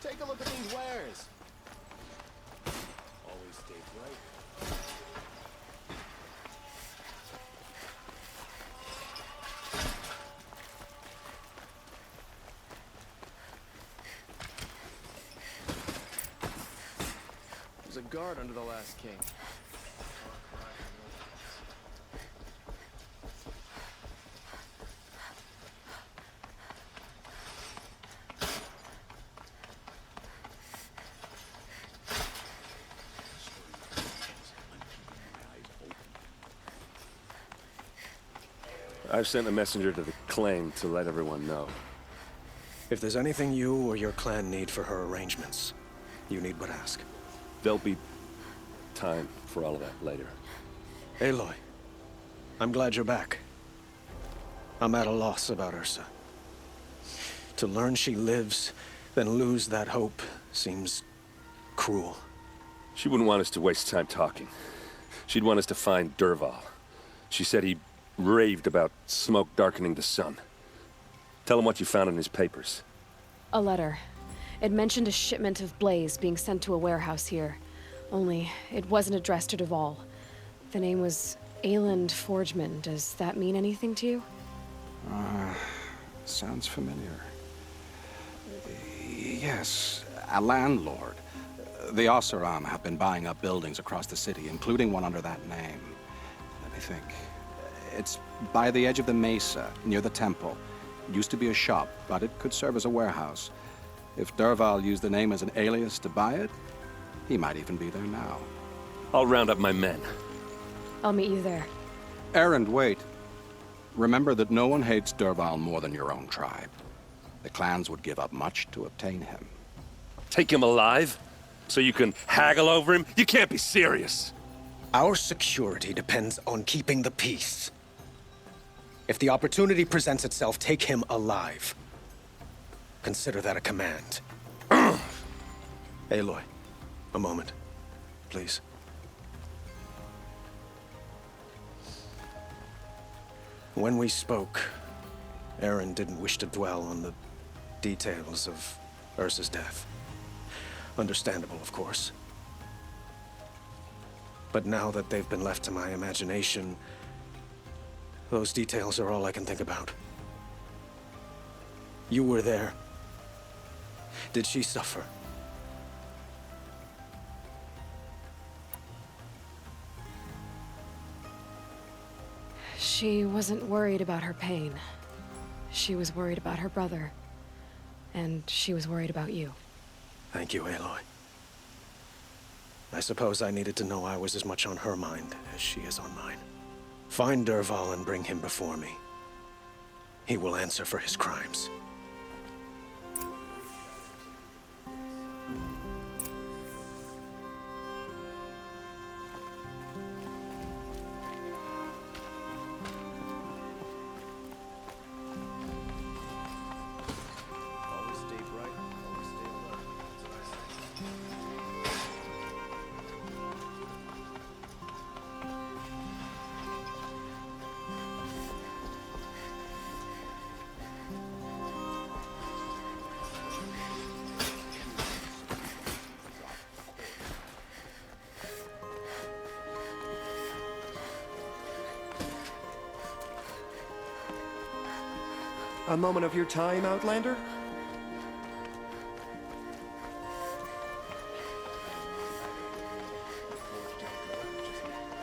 Take a look at these wares. Always stay bright. There's a guard under the last king. I've sent a messenger to the claim to let everyone know. If there's anything you or your clan need for her arrangements, you need but ask. There'll be time for all of that later. Aloy, I'm glad you're back. I'm at a loss about Ursa. To learn she lives, then lose that hope, seems cruel. She wouldn't want us to waste time talking. She'd want us to find Dervhal. She said he raved about smoke darkening the sun. Tell him what you found in his papers. A letter. It mentioned a shipment of blaze being sent to a warehouse here. Only, it wasn't addressed to Dervhal. The name was Erend Forgeman. Does that mean anything to you? Sounds familiar. Yes, a landlord. The Oseram have been buying up buildings across the city, including one under that name. Let me think. It's by the edge of the mesa, near the temple. It used to be a shop, but it could serve as a warehouse. If Dervhal used the name as an alias to buy it, he might even be there now. I'll round up my men. I'll meet you there. Erend, wait. Remember that no one hates Dervhal more than your own tribe. The clans would give up much to obtain him. Take him alive? So you can haggle over him? You can't be serious! Our security depends on keeping the peace. If the opportunity presents itself, take him alive. Consider that a command. Aloy, a moment, please. When we spoke, Erend didn't wish to dwell on the details of Ursa's death. Understandable, of course. But now that they've been left to my imagination, those details are all I can think about. You were there. Did she suffer? She wasn't worried about her pain. She was worried about her brother. And she was worried about you. Thank you, Aloy. I suppose I needed to know I was as much on her mind as she is on mine. Find Dervhal and bring him before me. He will answer for his crimes. Always stay bright, always stay alert. That's what I say. A moment of your time, Outlander?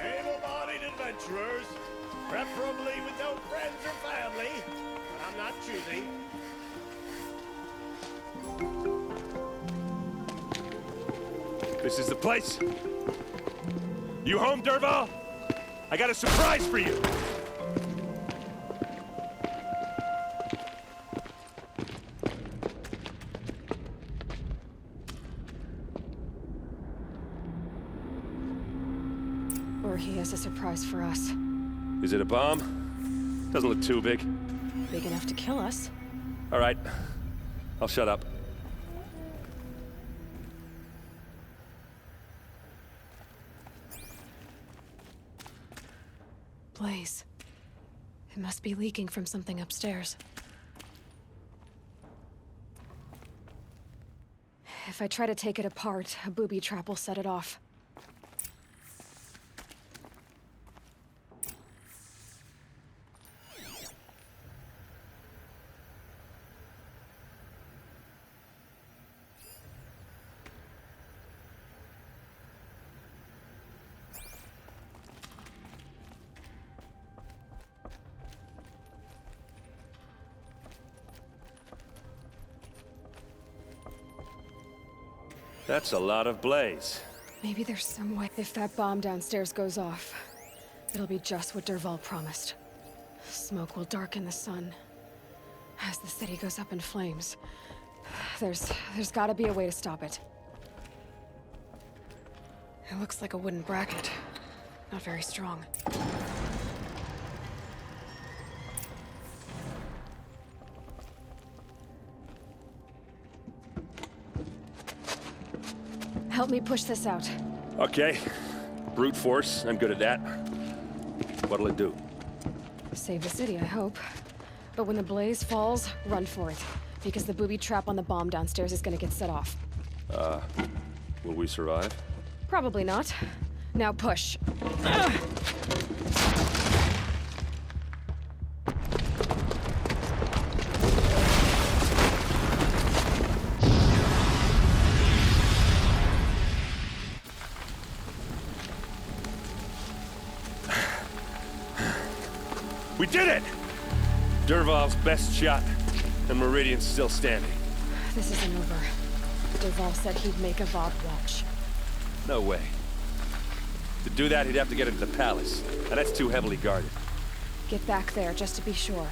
Able-bodied adventurers, preferably with no friends or family, but I'm not choosy. This is the place. You home, Dervhal? I got a surprise for you. Or he has a surprise for us. Is it a bomb? Doesn't look too big. Big enough to kill us. All right. I'll shut up. Blaze. It must be leaking from something upstairs. If I try to take it apart, a booby trap will set it off. That's a lot of blaze. Maybe there's some way. If that bomb downstairs goes off, it'll be just what Dervhal promised. Smoke will darken the sun. As the city goes up in flames, there's gotta be a way to stop it. It looks like a wooden bracket. Not very strong. Help me push this out. Okay. Brute force, I'm good at that. What'll it do? Save the city, I hope. But when the blaze falls, run for it. Because the booby trap on the bomb downstairs is gonna get set off. Will we survive? Probably not. Now push. We did it! Derval's best shot, and Meridian's still standing. This isn't over. Dervhal said he'd make Avad watch. No way. To do that, he'd have to get into the palace, and that's too heavily guarded. Get back there, just to be sure.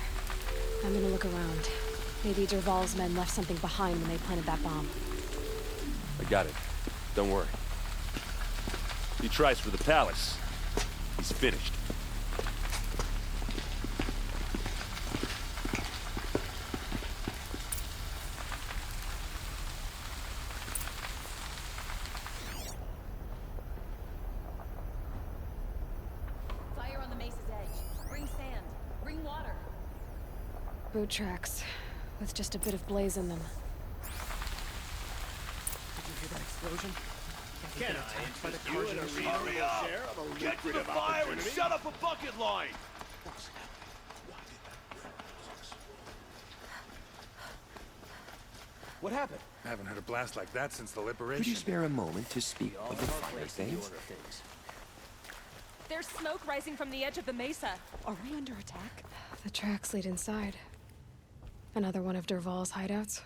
I'm gonna look around. Maybe Derval's men left something behind when they planted that bomb. I got it. Don't worry. If he tries for the palace, he's finished. Fire on the mesa's edge. Bring sand. Bring water. Boot tracks, with just a bit of blaze in them. Can I interest you in a reasonable share of a lucrative opportunity? Shut up a bucket line! What happened? I haven't heard a blast like that since the liberation. Could you spare a moment to speak of the finer things? There's smoke rising from the edge of the mesa. Are we under attack? The tracks lead inside. Another one of Derval's hideouts.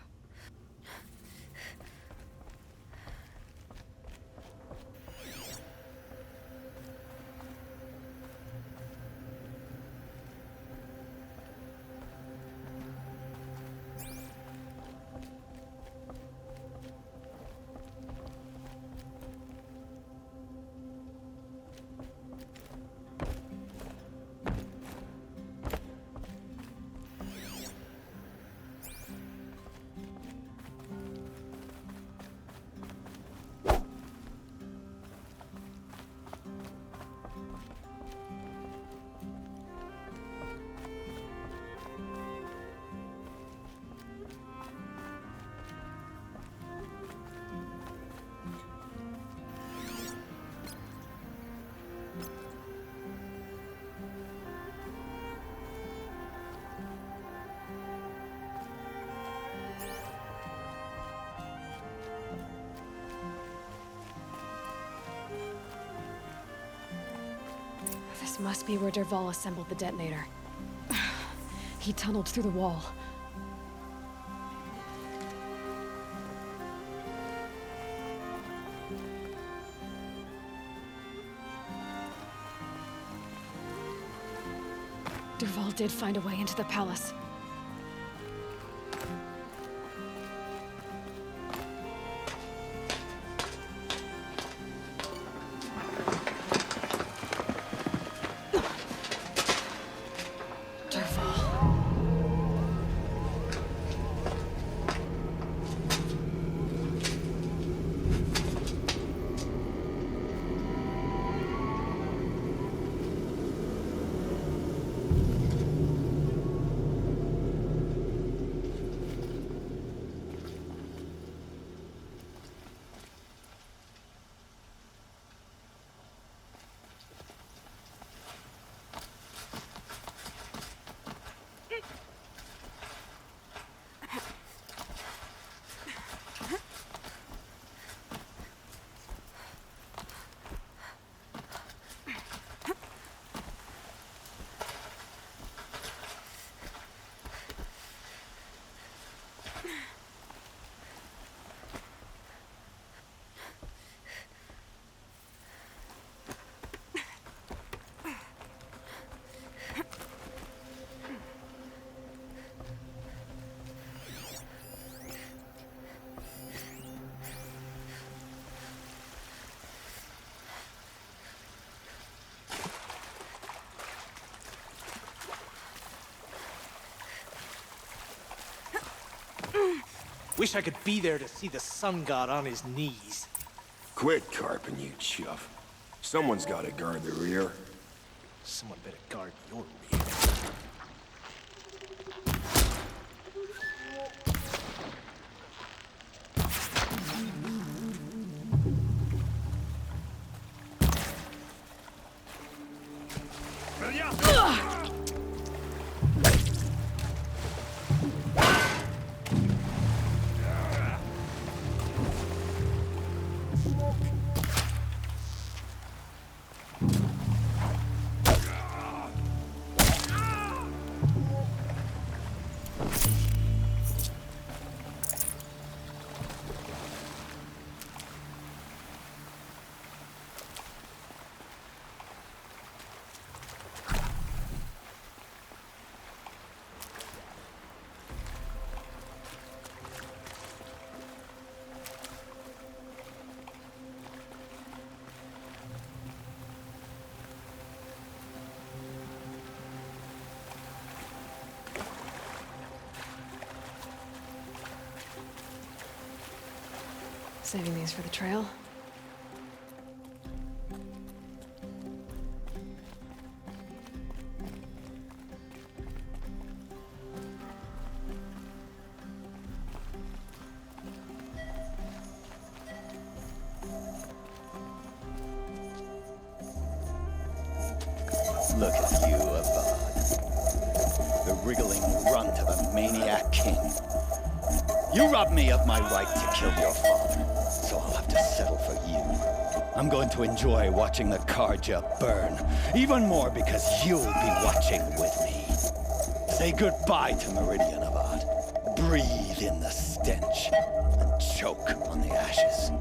This must be where Dervhal assembled the detonator. He tunneled through the wall. Dervhal did find a way into the palace. Wish I could be there to see the sun god on his knees. Quit carping, you chuff. Someone's gotta guard the rear. Someone better guard your rear. Saving these for the trail. Look at you, Avad. The wriggling runt of a maniac king. You robbed me of my right to kill your father, so I'll have to settle for you. I'm going to enjoy watching the Karja burn, even more because you'll be watching with me. Say goodbye to Meridian, Avad. Breathe in the stench, and choke on the ashes.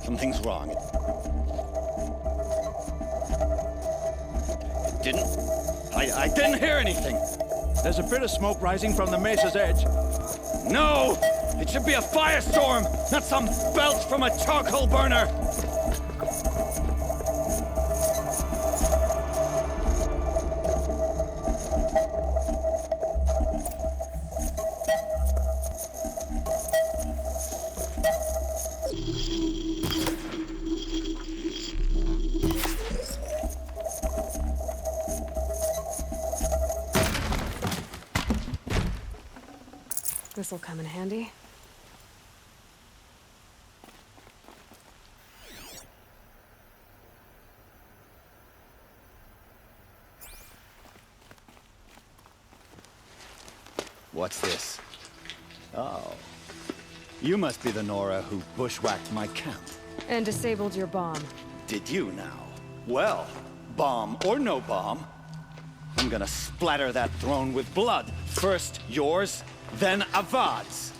Something's wrong. It didn't... I didn't hear anything. There's a bit of smoke rising from the mesa's edge. No! It should be a firestorm, not some belch from a charcoal burner! This'll come in handy. What's this? Oh. You must be the Nora who bushwhacked my camp. And disabled your bomb. Did you now? Well, bomb or no bomb, I'm gonna splatter that throne with blood. First yours, then Avad's.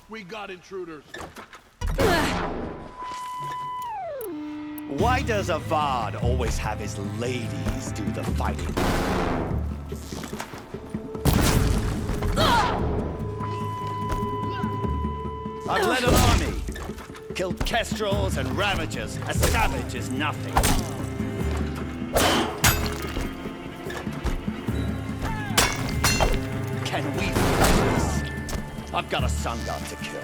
We got intruders. Why does Avad always have his ladies do the fighting? I've led an army. Killed kestrels and ravagers. A savage is nothing. Can we fix this? I've got a sun god to kill.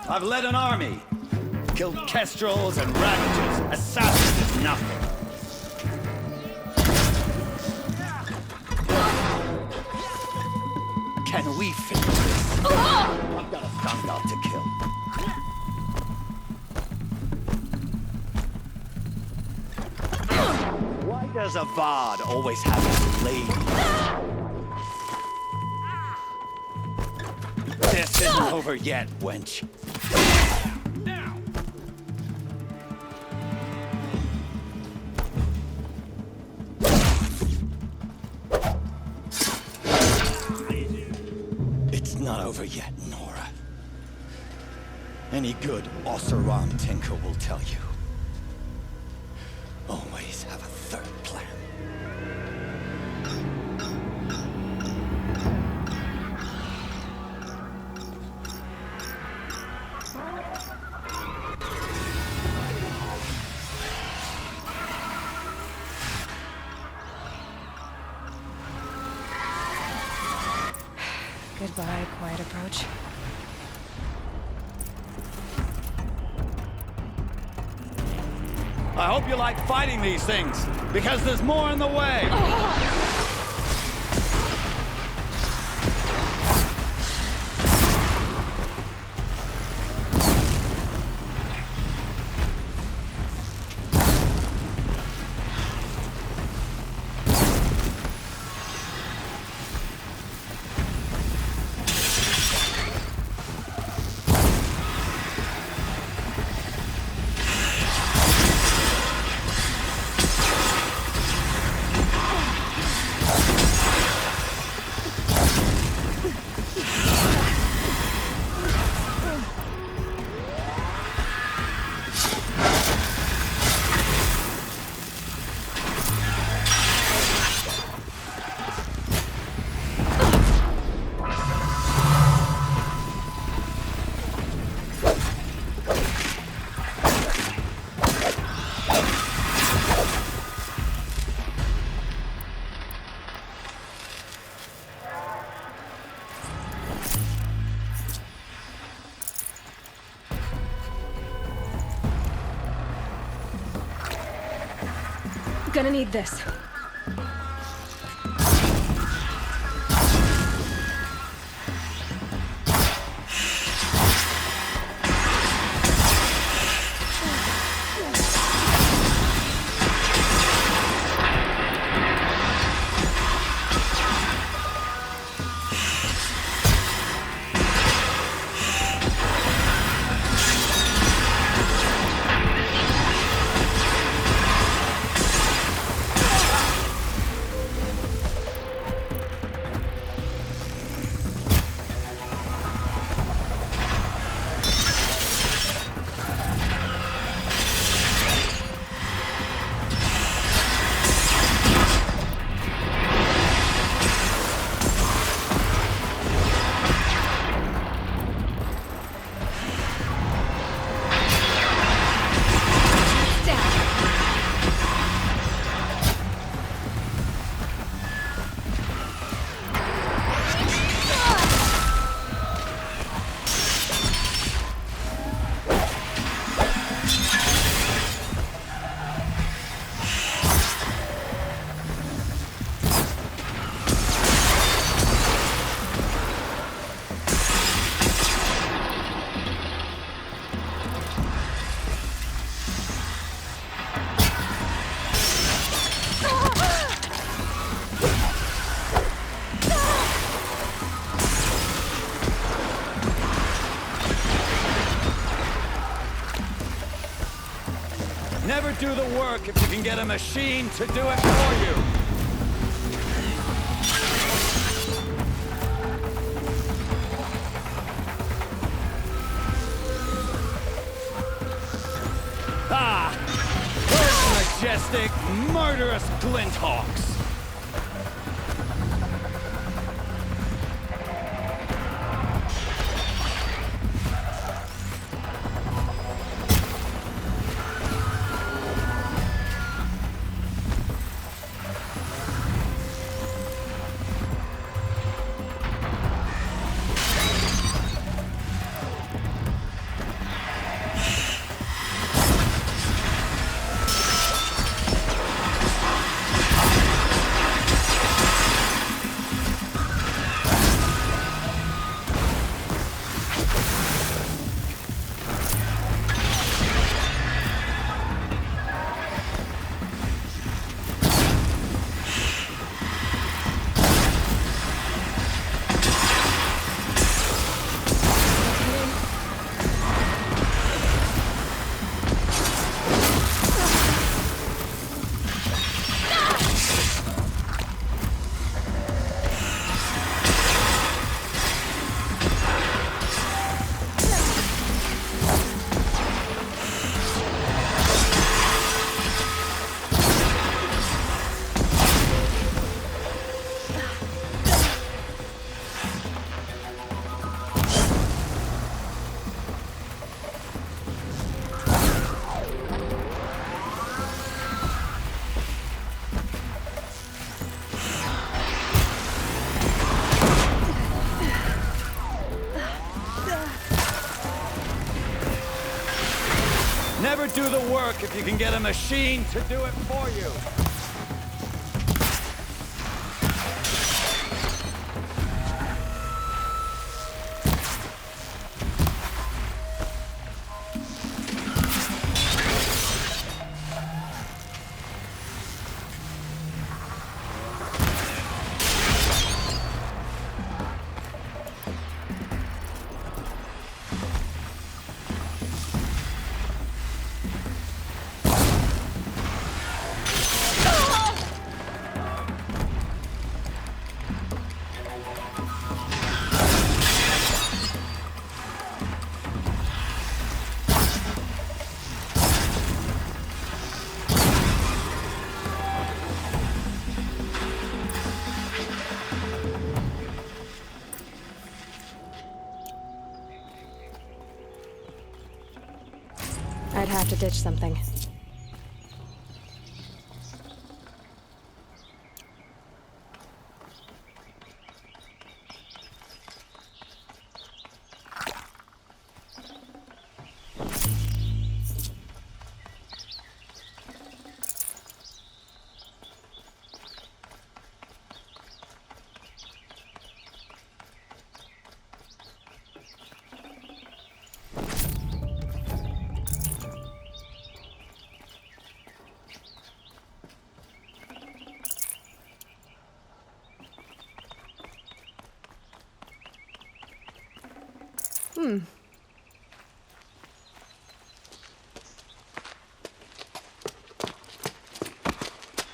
I've led an army. Killed kestrels and ravagers. A savage is nothing. Can we fix this? I've got a sun god to kill. Why does Avad always have his lady? This isn't over yet, wench. It's not over yet, Nora. Any good Oseram tinker will tell you. Always have a third plan. Goodbye, quiet approach. I hope you like fighting these things, because there's more in the way. Gonna need this. Never do the work if you can get a machine to do it for you. Ah! Those majestic, murderous Glinthawks! do the work if you can get a machine to do it for you. I'd have to ditch something.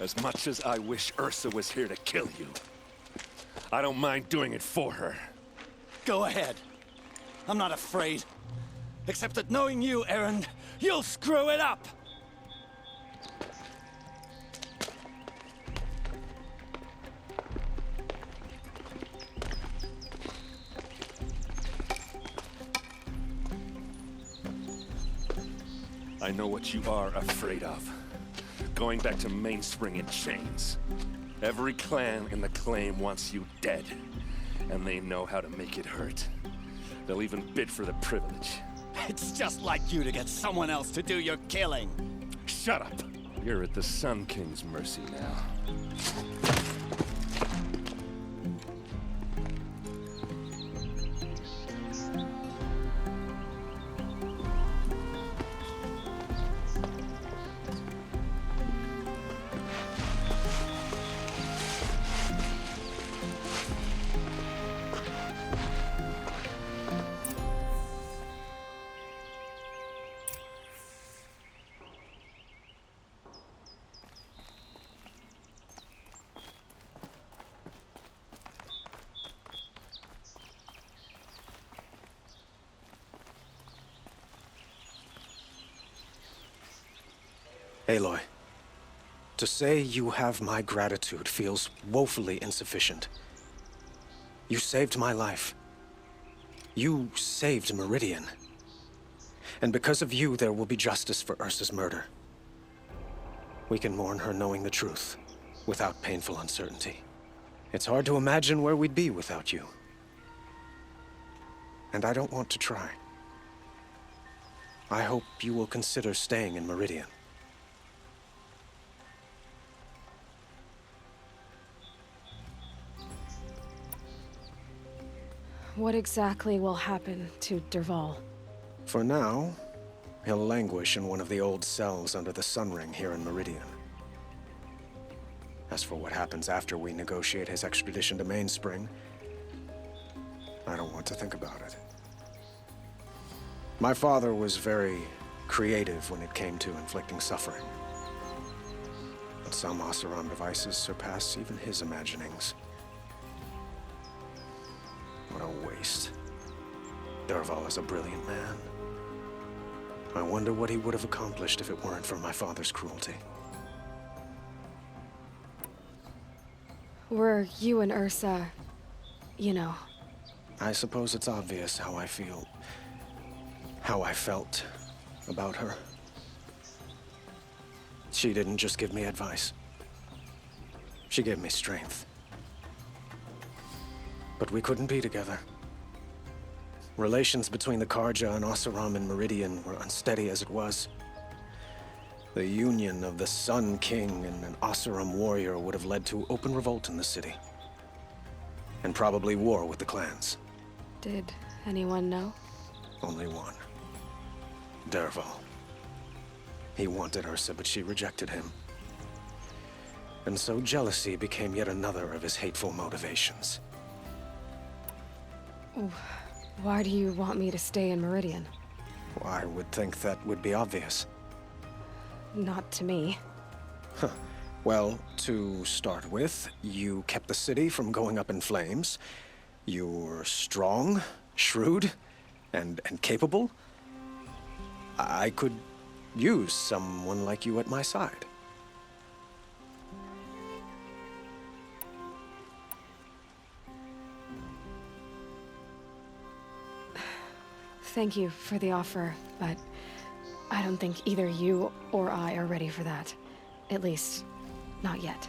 As much as I wish Ursa was here to kill you, I don't mind doing it for her. Go ahead. I'm not afraid. Except that knowing you, Erend, you'll screw it up! I know what you are afraid of. Going back to Mainspring in chains. Every clan in the claim wants you dead. And they know how to make it hurt. They'll even bid for the privilege. It's just like you to get someone else to do your killing. Shut up! You're at the Sun King's mercy now. Aloy, to say you have my gratitude feels woefully insufficient. You saved my life. You saved Meridian. And because of you, there will be justice for Ursa's murder. We can mourn her knowing the truth, without painful uncertainty. It's hard to imagine where we'd be without you. And I don't want to try. I hope you will consider staying in Meridian. What exactly will happen to Dervhal? For now, he'll languish in one of the old cells under the Sun Ring here in Meridian. As for what happens after we negotiate his extradition to Mainspring, I don't want to think about it. My father was very creative when it came to inflicting suffering. But some Oseram devices surpass even his imaginings. What a waste. Dervhal is a brilliant man. I wonder what he would have accomplished if it weren't for my father's cruelty. Were you and Ursa, you know... I suppose it's obvious how I feel... how I felt about her. She didn't just give me advice. She gave me strength. But we couldn't be together. Relations between the Karja and Oseram and Meridian were unsteady as it was. The union of the Sun King and an Oseram warrior would have led to open revolt in the city. And probably war with the clans. Did anyone know? Only one. Dervhal. He wanted Ursa, but she rejected him. And so jealousy became yet another of his hateful motivations. Why do you want me to stay in Meridian? Well, I would think that would be obvious. Not to me. Well, to start with, you kept the city from going up in flames. You were strong, shrewd, and capable. I could use someone like you at my side. Thank you for the offer, but I don't think either you or I are ready for that. At least, not yet.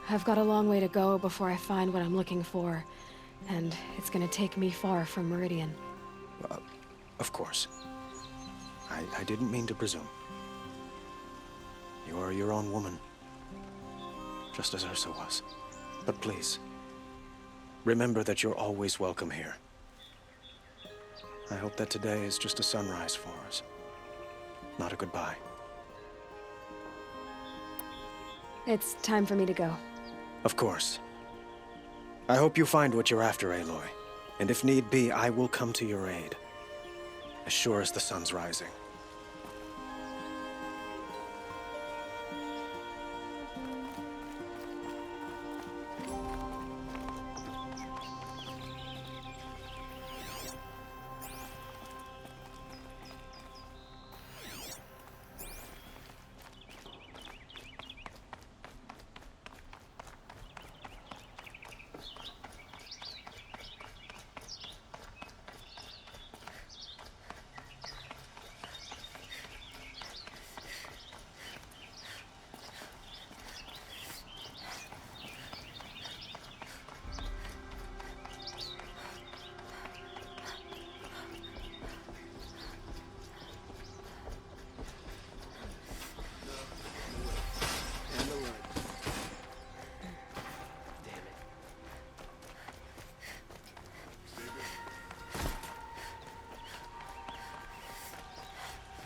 I've got a long way to go before I find what I'm looking for, and it's gonna take me far from Meridian. Of course. I didn't mean to presume. You are your own woman, just as Ursa was. But please, remember that you're always welcome here. I hope that today is just a sunrise for us, not a goodbye. It's time for me to go. Of course. I hope you find what you're after, Aloy. And if need be, I will come to your aid. As sure as the sun's rising.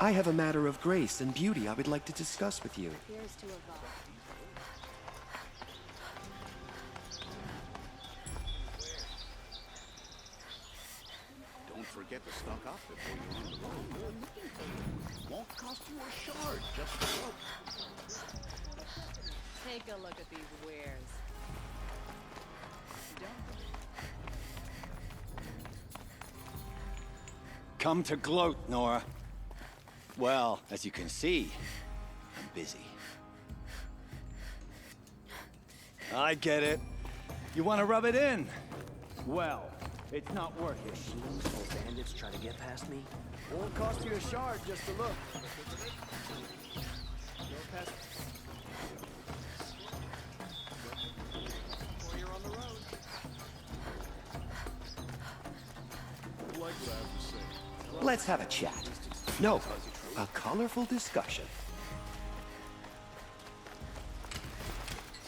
I have a matter of grace and beauty I would like to discuss with you. Here's to Avad. Don't forget to stock up before you're on the road. Won't cost you a shard, just to look. Take a look at these wares. Come to gloat, Nora. Well, as you can see, I'm busy. I get it. You want to rub it in? Well, it's not worth it. Those bandits try to get past me? Won't cost you a shard just to look. Go past. Before you're on the road. Like what I have to say. Let's have a chat. No, a colorful discussion.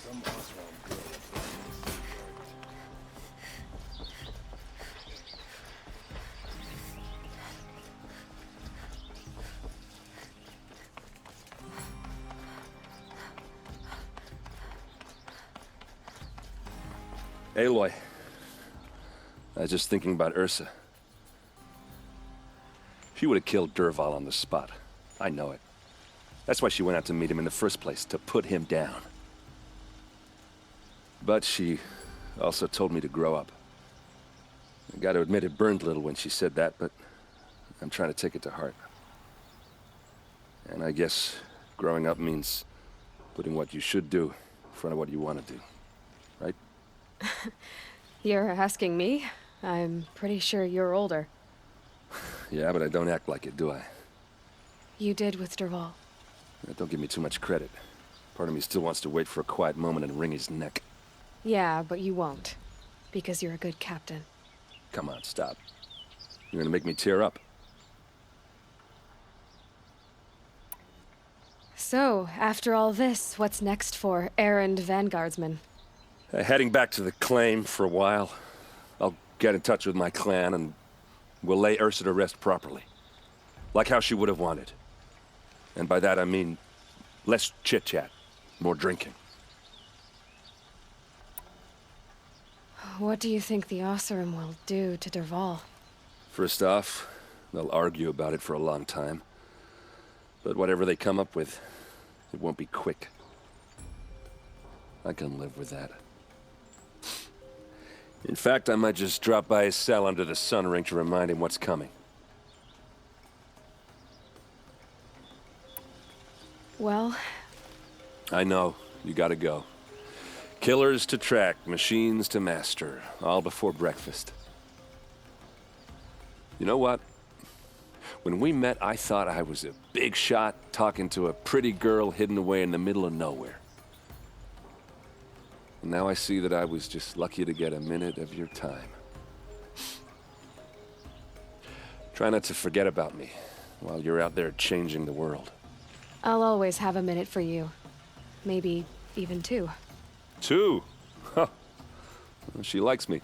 Some Oseram girl. Aloy. I was just thinking about Ursa. She would have killed Dervhal on the spot. I know it. That's why she went out to meet him in the first place, to put him down. But she also told me to grow up. I gotta admit it burned a little when she said that, but I'm trying to take it to heart. And I guess growing up means putting what you should do in front of what you want to do. Right? You're asking me? I'm pretty sure you're older. Yeah, but I don't act like it, do I? You did with Dervhal. Don't give me too much credit. Part of me still wants to wait for a quiet moment and wring his neck. Yeah, but you won't. Because you're a good captain. Come on, stop. You're gonna make me tear up. So, after all this, what's next for Erend Vanguardsman? Heading back to the claim for a while. I'll get in touch with my clan and we'll lay Ursa to rest properly. Like how she would have wanted. And by that I mean less chit-chat, more drinking. What do you think the Ossurum will do to Dervhal? First off, they'll argue about it for a long time. But whatever they come up with, it won't be quick. I can live with that. In fact, I might just drop by his cell under the sun ring to remind him what's coming. Well... I know. You gotta go. Killers to track, machines to master, all before breakfast. You know what? When we met, I thought I was a big shot talking to a pretty girl hidden away in the middle of nowhere. And now I see that I was just lucky to get a minute of your time. Try not to forget about me while you're out there changing the world. I'll always have a minute for you. Maybe even two. 2? Huh. Well, she likes me.